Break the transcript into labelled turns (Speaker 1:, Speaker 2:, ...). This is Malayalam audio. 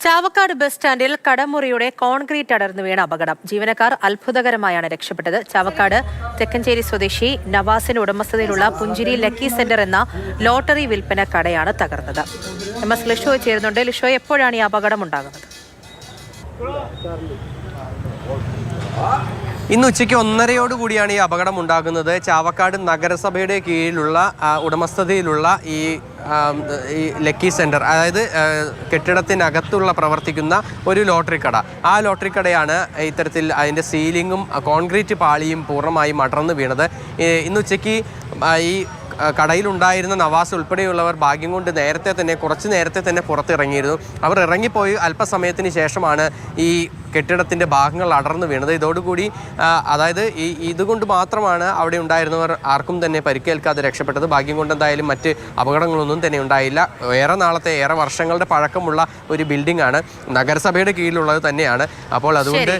Speaker 1: ചാവക്കാട് ബസ് സ്റ്റാൻഡിൽ കടമുറിയുടെ കോൺക്രീറ്റ് അടർന്നു വീണ അപകടം. ജീവനക്കാർ അത്ഭുതകരമായാണ് രക്ഷപ്പെട്ടത്. ചാവക്കാട് തെക്കഞ്ചേരി സ്വദേശി നവാസിന്റെ ഉടമസ്ഥതയിലുള്ള പുഞ്ചിരി ലക്കി സെന്റർ എന്ന ലോട്ടറി വിൽപ്പന കടയാണ് തകർന്നത്. MS ലിഷോ ചേരുന്നുണ്ട്. ലിഷോ, എപ്പോഴാണ് ഈ അപകടം ഉണ്ടാകുന്നത്?
Speaker 2: ഇന്ന് ഉച്ചയ്ക്ക് 1:30 കൂടിയാണ് ഈ അപകടം ഉണ്ടാകുന്നത്. ചാവക്കാട് നഗരസഭയുടെ കീഴിലുള്ള ഉടമസ്ഥതയിലുള്ള ഈ ലക്കി സെൻറ്റർ, അതായത് കെട്ടിടത്തിനകത്തുള്ള പ്രവർത്തിക്കുന്ന ഒരു ലോട്ടറി കട. ആ ലോട്ടറി കടയാണ് ഇത്തരത്തിൽ അതിൻ്റെ സീലിങ്ങും കോൺക്രീറ്റ് പാളിയും പൂർണ്ണമായും അടർന്നു വീണത്. ഇന്ന് ഉച്ചയ്ക്ക് ഈ കടയിലുണ്ടായിരുന്ന നവാസ് ഉൾപ്പെടെയുള്ളവർ ഭാഗ്യം കൊണ്ട് കുറച്ച് നേരത്തെ തന്നെ പുറത്തിറങ്ങിയിരുന്നു. അവർ ഇറങ്ങിപ്പോയി അല്പസമയത്തിന് ശേഷമാണ് ഈ കെട്ടിടത്തിൻ്റെ ഭാഗങ്ങൾ അടർന്നു വീണത്. ഇതോടുകൂടി അതായത് ഇതുകൊണ്ട് മാത്രമാണ് അവിടെ ഉണ്ടായിരുന്നവർ ആർക്കും തന്നെ പരിക്കേൽക്കാതെ രക്ഷപ്പെട്ടത്. ഭാഗ്യം കൊണ്ട് എന്തായാലും മറ്റ് അപകടങ്ങളൊന്നും തന്നെ ഉണ്ടായില്ല. ഏറെ വർഷങ്ങളുടെ പഴക്കമുള്ള ഒരു ബിൽഡിംഗ് ആണ്, നഗരസഭയുടെ കീഴിലുള്ളത് തന്നെയാണ്. അപ്പോൾ അതുകൊണ്ട്